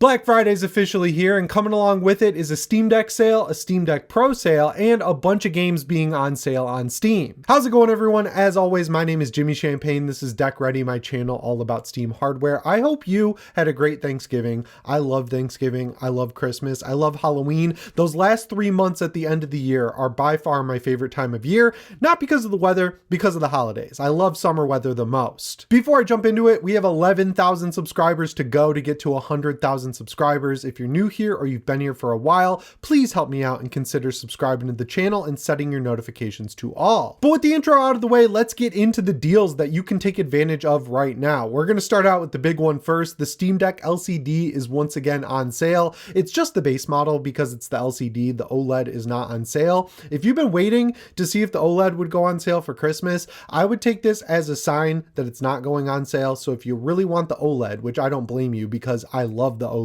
Black Friday is officially here, and coming along with it is a Steam Deck sale, a Steam Deck Pro sale, and a bunch of games being on sale on Steam. How's it going, everyone? As always, my name is Jimmy Champagne. This is Deck Ready, my channel all about Steam hardware. I hope you had a great Thanksgiving. I love Thanksgiving. I love Christmas. I love Halloween. Those last 3 months at the end of the year are by far my favorite time of year, not because of the weather, because of the holidays. I love summer weather the most. Before I jump into it, we have 11,000 subscribers to go to get to 100,000 subscribers. If you're new here or you've been here for a while, please help me out and consider subscribing to the channel and setting your notifications to all. But with the intro out of the way, let's get into the deals that you can take advantage of right now. We're going to start out with the big one first. The Steam Deck LCD is once again on sale. It's just the base model because it's the LCD. The OLED is not on sale. If you've been waiting to see if the OLED would go on sale for Christmas, I would take this as a sign that it's not going on sale. So if you really want the OLED, which I don't blame you because I love the OLED,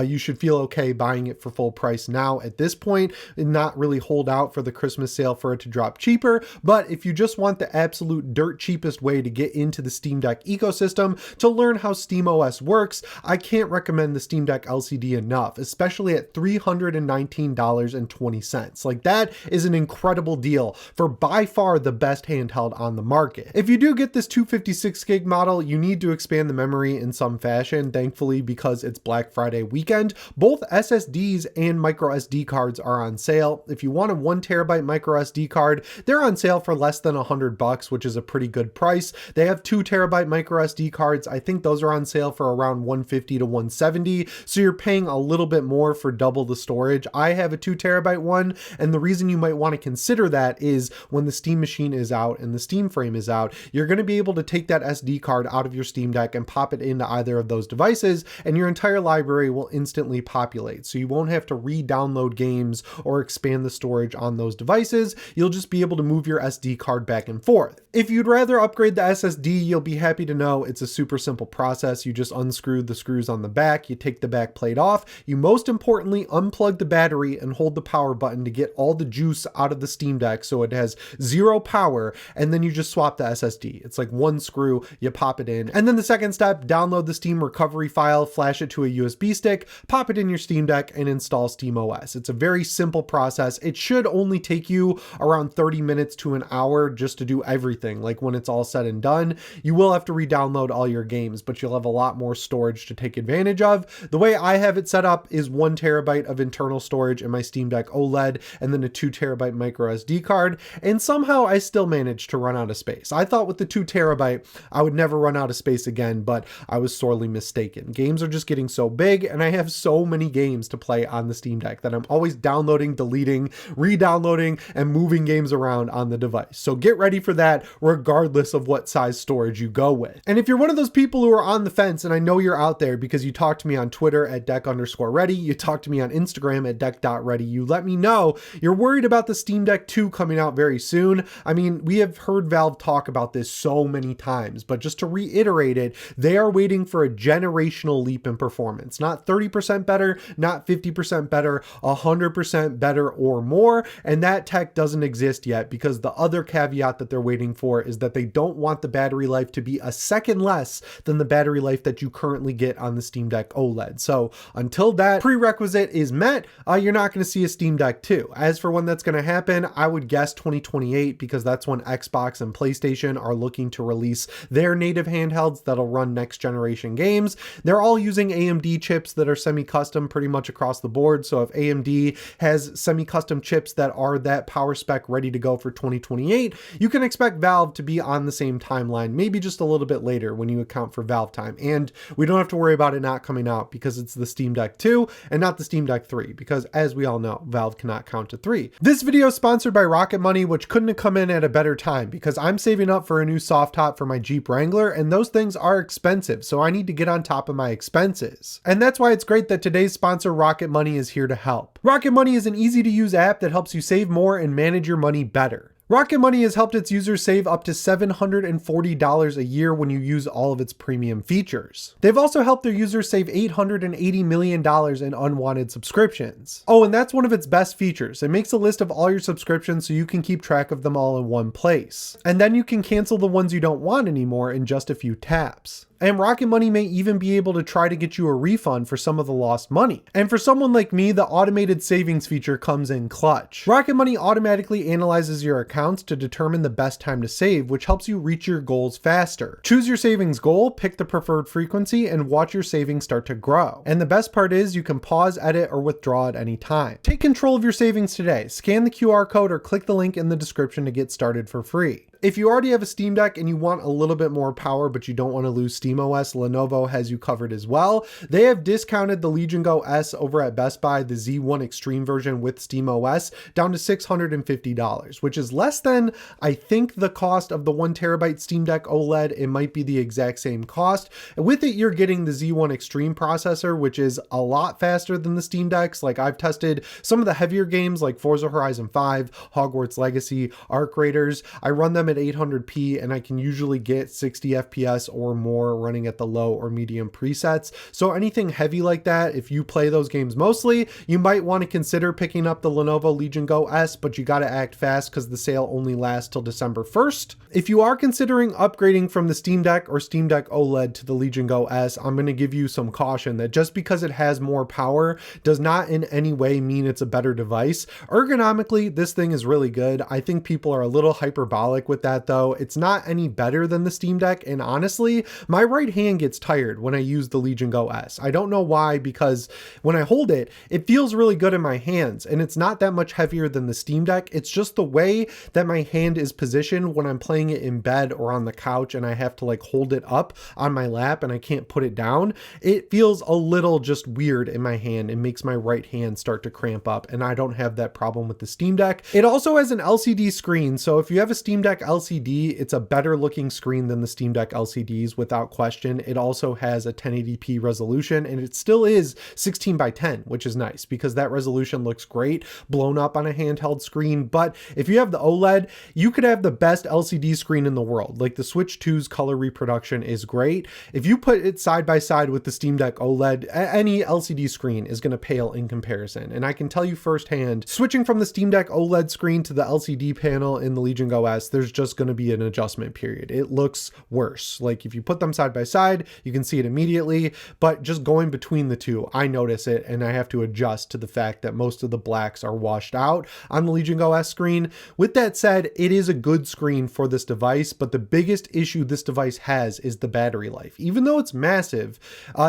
you should feel okay buying it for full price now at this point and not really hold out for the Christmas sale for it to drop cheaper. But if you just want the absolute dirt cheapest way to get into the Steam Deck ecosystem to learn how SteamOS works, I can't recommend the Steam Deck LCD enough, especially at $319.20. Like, that is an incredible deal for by far the best handheld on the market. If you do get this 256 gig model, you need to expand the memory in some fashion. Thankfully, because it's Black Friday weekend, both SSDs and micro SD cards are on sale. If you want a 1TB micro SD card, they're on sale for less than $100, which is a pretty good price. They have 2TB micro SD cards. I think those are on sale for around $150 to $170. So you're paying a little bit more for double the storage. I have a 2TB one, and the reason you might want to consider that is when the Steam machine is out and the Steam frame is out, you're going to be able to take that SD card out of your Steam Deck and pop it into either of those devices, and your entire library will instantly populate. So you won't have to re-download games or expand the storage on those devices. You'll just be able to move your SD card back and forth. If you'd rather upgrade the SSD, you'll be happy to know it's a super simple process. You just unscrew the screws on the back, you take the back plate off, you most importantly unplug the battery and hold the power button to get all the juice out of the Steam Deck so it has zero power, and then you just swap the SSD. It's like one screw, you pop it in. And then the second step, download the Steam recovery file, flash it to a USB stick, pop it in your Steam Deck, and install SteamOS. It's a very simple process. It should only take you around 30 minutes to an hour just to do everything. Like, when it's all said and done, you will have to re-download all your games, but you'll have a lot more storage to take advantage of. The way I have it set up is 1TB of internal storage in my Steam Deck OLED, and then a 2TB micro SD card, and somehow I still managed to run out of space. I thought with the 2TB I would never run out of space again, but I was sorely mistaken. Games are just getting so big, and I have so many games to play on the Steam Deck that I'm always downloading, deleting, re-downloading, and moving games around on the device. So get ready for that regardless of what size storage you go with. And if you're one of those people who are on the fence, and I know you're out there because you talk to me on Twitter at deck_ready, you talk to me on Instagram at deck.ready, you let me know you're worried about the Steam Deck 2 coming out very soon. I mean, we have heard Valve talk about this so many times, but just to reiterate it, they are waiting for a generational leap in performance. Not 30% better, not 50% better, 100% better or more. And that tech doesn't exist yet because the other caveat that they're waiting for is that they don't want the battery life to be a second less than the battery life that you currently get on the Steam Deck OLED. So until that prerequisite is met, you're not going to see a Steam Deck 2. As for when that's going to happen, I would guess 2028 because that's when Xbox and PlayStation are looking to release their native handhelds that'll run next generation games. They're all using AMD chips that are semi-custom pretty much across the board. So if AMD has semi-custom chips that are that power spec ready to go for 2028, you can expect Valve to be on the same timeline, maybe just a little bit later when you account for Valve time. And we don't have to worry about it not coming out because it's the Steam Deck 2 and not the Steam Deck 3, because as we all know, Valve cannot count to 3. This video is sponsored by Rocket Money, which couldn't have come in at a better time because I'm saving up for a new soft top for my Jeep Wrangler, and those things are expensive, so I need to get on top of my expenses. And that's why it's great that today's sponsor, Rocket Money, is here to help. Rocket Money is an easy to use app that helps you save more and manage your money better. Rocket Money has helped its users save up to $740 a year when you use all of its premium features. They've also helped their users save $880 million in unwanted subscriptions. Oh, and that's one of its best features. It makes a list of all your subscriptions so you can keep track of them all in one place. And then you can cancel the ones you don't want anymore in just a few taps. And Rocket Money may even be able to try to get you a refund for some of the lost money. And for someone like me, the automated savings feature comes in clutch. Rocket Money automatically analyzes your accounts to determine the best time to save, which helps you reach your goals faster. Choose your savings goal, pick the preferred frequency, and watch your savings start to grow. And the best part is you can pause, edit, or withdraw at any time. Take control of your savings today. Scan the QR code or click the link in the description to get started for free. If you already have a Steam Deck and you want a little bit more power, but you don't want to lose SteamOS, Lenovo has you covered as well. They have discounted the Legion Go S over at Best Buy, the Z1 Extreme version with SteamOS, down to $650, which is less than, I think, the cost of the 1TB Steam Deck OLED. It might be the exact same cost. With it, you're getting the Z1 Extreme processor, which is a lot faster than the Steam Decks. Like, I've tested some of the heavier games like Forza Horizon 5, Hogwarts Legacy, Arc Raiders. I run them at 800p and I can usually get 60 FPS or more running at the low or medium presets. So anything heavy like that, if you play those games mostly, you might want to consider picking up the Lenovo Legion Go S, but you got to act fast because the sale only lasts till December 1st. If you are considering upgrading from the Steam Deck or Steam Deck OLED to the Legion Go S, I'm going to give you some caution that just because it has more power does not in any way mean it's a better device. Ergonomically, this thing is really good. I think people are a little hyperbolic with that though. It's not any better than the Steam Deck, and honestly, my right hand gets tired when I use the Legion Go S. I don't know why, because when I hold it, it feels really good in my hands, and it's not that much heavier than the Steam Deck. It's just the way that my hand is positioned when I'm playing it in bed or on the couch and I have to like hold it up on my lap and I can't put it down. It feels a little just weird in my hand. It makes my right hand start to cramp up, and I don't have that problem with the Steam Deck. It also has an LCD screen, so if you have a Steam Deck LCD, it's a better looking screen than the Steam Deck LCDs without question. It also has a 1080p resolution, and it still is 16:10, which is nice because that resolution looks great blown up on a handheld screen. But if you have the OLED, you could have the best LCD screen in the world. Like the Switch 2's color reproduction is great. If you put it side by side with the Steam Deck OLED, any LCD screen is going to pale in comparison. And I can tell you firsthand, switching from the Steam Deck OLED screen to the LCD panel in the Legion Go S, there's just going to be an adjustment period. It looks worse. Like if you put them side by side, you can see it immediately, but just going between the two, I notice it and I have to adjust to the fact that most of the blacks are washed out on the Legion Go S screen. With that said, it is a good screen for this device, but the biggest issue this device has is the battery life. Even though it's massive,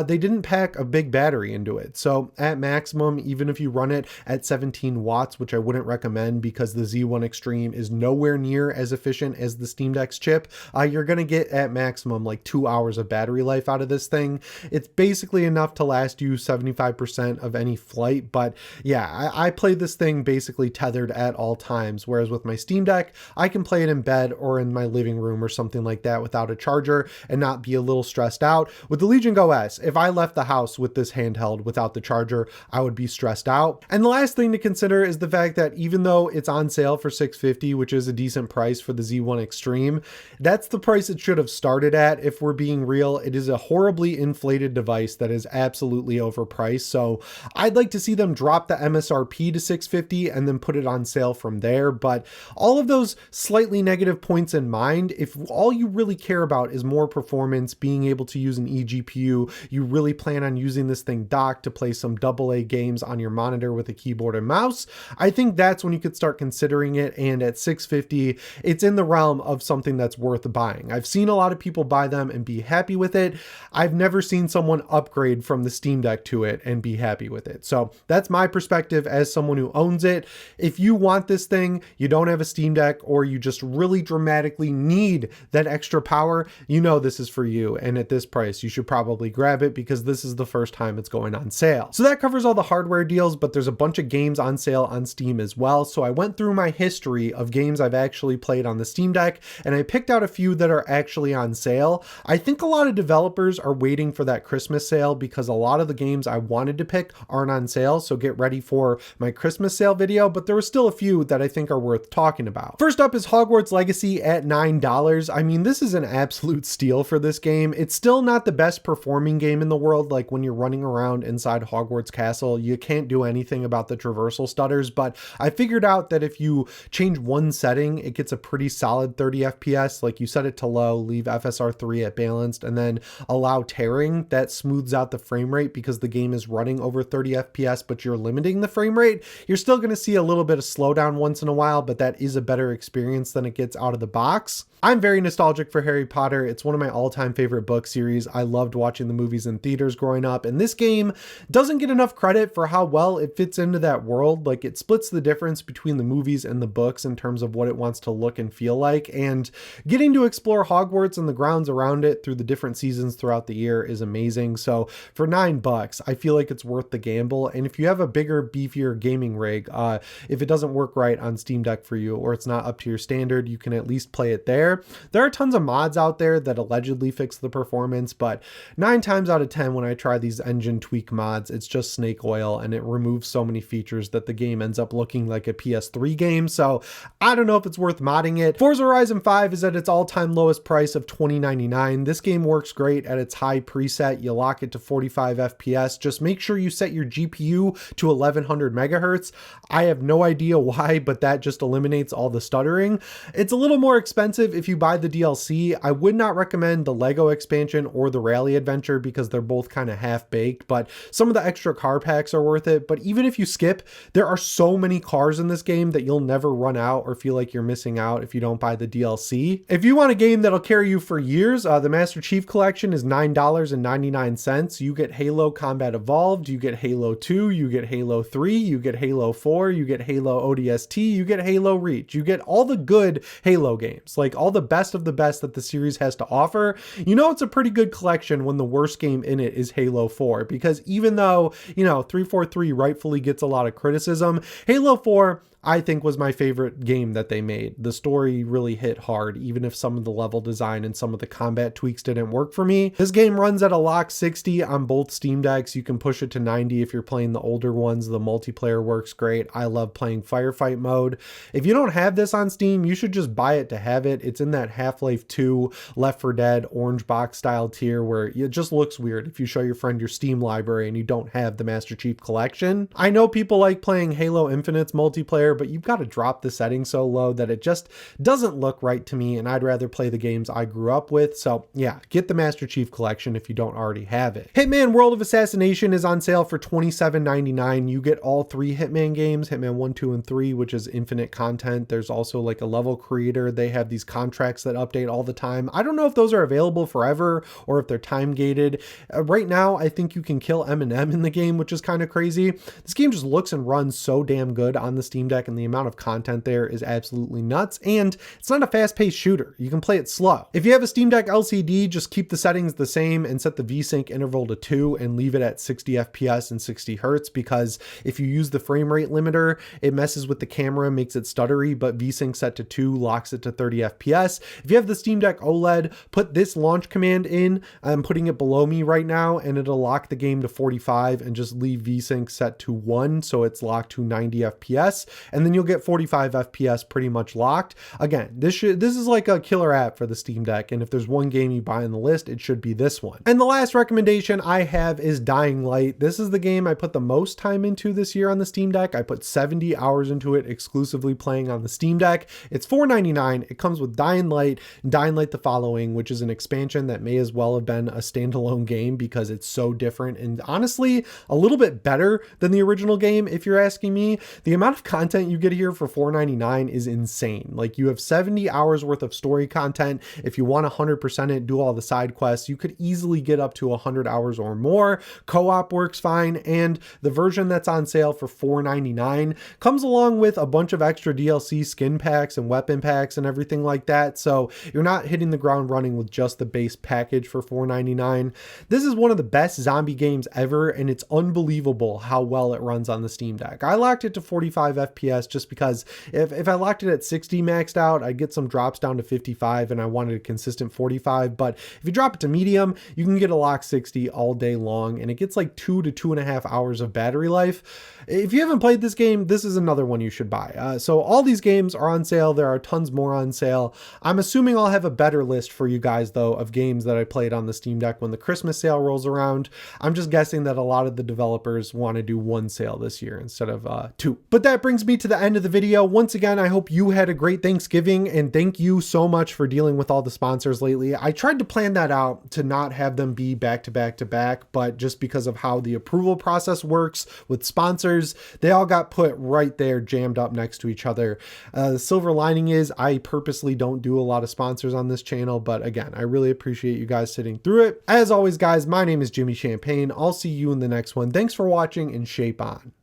they didn't pack a big battery into it. So at maximum, even if you run it at 17 watts, which I wouldn't recommend because the Z1 Extreme is nowhere near as efficient as the Steam Deck's chip, you're going to get at maximum like 2 hours of battery life out of this thing. It's basically enough to last you 75% of any flight. But yeah, I play this thing basically tethered at all times. Whereas with my Steam Deck, I can play it in bed or in my living room or something like that without a charger and not be a little stressed out. With the Legion Go S, if I left the house with this handheld without the charger, I would be stressed out. And the last thing to consider is the fact that even though it's on sale for $650, which is a decent price for the Z1 Extreme, that's the price it should have started at. If we're being real, it is a horribly inflated device that is absolutely overpriced. So I'd like to see them drop the MSRP to $650 and then put it on sale from there. But all of those slightly negative points in mind, if all you really care about is more performance, being able to use an eGPU, you really plan on using this thing docked to play some AA games on your monitor with a keyboard and mouse, I think that's when you could start considering it. And at $650, it's in the realm of something that's worth buying. I've seen a lot of people buy them and be happy with it. I've never seen someone upgrade from the Steam Deck to it and be happy with it. So that's my perspective as someone who owns it. If you want this thing, you don't have a Steam Deck, or you just really dramatically need that extra power, you know this is for you. And at this price, you should probably grab it because this is the first time it's going on sale. So that covers all the hardware deals, but there's a bunch of games on sale on Steam as well. So I went through my history of games I've actually played on the the Steam Deck, and I picked out a few that are actually on sale. I think a lot of developers are waiting for that Christmas sale because a lot of the games I wanted to pick aren't on sale, so get ready for my Christmas sale video, but there were still a few that I think are worth talking about. First up is Hogwarts Legacy at $9. I mean, this is an absolute steal for this game. It's still not the best performing game in the world. Like when you're running around inside Hogwarts Castle, you can't do anything about the traversal stutters, but I figured out that if you change one setting, it gets a pretty solid 30 FPS. Like you set it to low, leave FSR 3 at balanced, and then allow tearing. That smooths out the frame rate because the game is running over 30 FPS, but you're limiting the frame rate. You're still going to see a little bit of slowdown once in a while, but that is a better experience than it gets out of the box. I'm very nostalgic for Harry Potter. It's one of my all-time favorite book series. I loved watching the movies in theaters growing up, and this game doesn't get enough credit for how well it fits into that world. Like, it splits the difference between the movies and the books in terms of what it wants to look and feel like, and getting to explore Hogwarts and the grounds around it through the different seasons throughout the year is amazing. So for $9, I feel like it's worth the gamble. And if you have a bigger, beefier gaming rig, if it doesn't work right on Steam Deck for you, or it's not up to your standard, you can at least play it there. There are tons of mods out there that allegedly fix the performance, but 9 times out of 10 when I try these engine tweak mods, it's just snake oil, and it removes so many features that the game ends up looking like a PS3 game. So I don't know if it's worth modding it. Forza Horizon 5 is at its all-time lowest price of $20.99. This game works great at its high preset. You lock it to 45 FPS. Just make sure you set your GPU to 1100 megahertz. I have no idea why, but that just eliminates all the stuttering. It's a little more expensive if you buy the DLC. I would not recommend the Lego expansion or the Rally Adventure because they're both kind of half-baked, but some of the extra car packs are worth it. But even if you skip, there are so many cars in this game that you'll never run out or feel like you're missing out if you don't buy the DLC. If you want a game that'll carry you for years, the Master Chief Collection is $9.99. You get Halo Combat Evolved, you get Halo 2, you get Halo 3, you get Halo 4, you get Halo ODST, you get Halo Reach. You get all the good Halo games, like all the best of the best that the series has to offer. You know, it's a pretty good collection when the worst game in it is Halo 4, because even though, 343 rightfully gets a lot of criticism, Halo 4 I think was my favorite game that they made. The story really hit hard, even if some of the level design and some of the combat tweaks didn't work for me. This game runs at a lock 60 on both Steam Decks. You can push it to 90 if you're playing the older ones. The multiplayer works great. I love playing firefight mode. If you don't have this on Steam, you should just buy it to have it. It's in that Half-Life 2, Left 4 Dead, orange box style tier where it just looks weird if you show your friend your Steam library and you don't have the Master Chief Collection. I know people like playing Halo Infinite's multiplayer, but you've got to drop the settings so low that it just doesn't look right to me, and I'd rather play the games I grew up with. So yeah, get the Master Chief Collection if you don't already have it. Hitman World of Assassination is on sale for $27.99. You get all 3 Hitman games, Hitman 1, 2, and 3, which is infinite content. There's also like a level creator. They have these contracts that update all the time. I don't know if those are available forever or if they're time gated. Right now, I think you can kill Eminem in the game, which is kind of crazy. This game just looks and runs so damn good on the Steam Deck, and the amount of content there is absolutely nuts. And it's not a fast-paced shooter. You can play it slow. If you have a Steam Deck LCD, just keep the settings the same and set the VSync interval to 2 and leave it at 60 FPS and 60 Hertz, because if you use the frame rate limiter, it messes with the camera, makes it stuttery, but VSync set to 2 locks it to 30 FPS. If you have the Steam Deck OLED, put this launch command in. I'm putting it below me right now, and it'll lock the game to 45 and just leave VSync set to 1 so it's locked to 90 FPS, and then you'll get 45 FPS pretty much locked. Again, this is like a killer app for the Steam Deck, and if there's one game you buy on the list, it should be this one. And the last recommendation I have is Dying Light. This is the game I put the most time into this year on the Steam Deck. I put 70 hours into it exclusively playing on the Steam Deck. It's $4.99. It comes with Dying Light and Dying Light The Following, which is an expansion that may as well have been a standalone game because it's so different and honestly a little bit better than the original game, if you're asking me. The amount of content you get here for $4.99 is insane. Like, you have 70 hours worth of story content. If you want to 100% it, do all the side quests, you could easily get up to 100 hours or more. Co-op works fine, and the version that's on sale for $4.99 comes along with a bunch of extra DLC skin packs and weapon packs and everything like that. So you're not hitting the ground running with just the base package for $4.99. This is one of the best zombie games ever, and it's unbelievable how well it runs on the Steam Deck. I locked it to 45 FPS FPS, just because if I locked it at 60 maxed out, I'd get some drops down to 55 and I wanted a consistent 45. But if you drop it to medium, you can get a lock 60 all day long, and it gets like 2 to 2.5 hours of battery life. If you haven't played this game, this is another one you should buy. So all these games are on sale. There are tons more on sale. I'm assuming I'll have a better list for you guys though of games that I played on the Steam Deck when the Christmas sale rolls around. I'm just guessing that a lot of the developers want to do one sale this year instead of two. But that brings me to the end of the video. Once again, I hope you had a great Thanksgiving, and thank you so much for dealing with all the sponsors lately. I tried to plan that out to not have them be back to back to back, but just because of how the approval process works with sponsors, they all got put right there jammed up next to each other. The silver lining is I purposely don't do a lot of sponsors on this channel, but again, I really appreciate you guys sitting through it. As always, guys, my name is Jimmy Champagne. I'll see you in the next one. Thanks for watching, and shape on.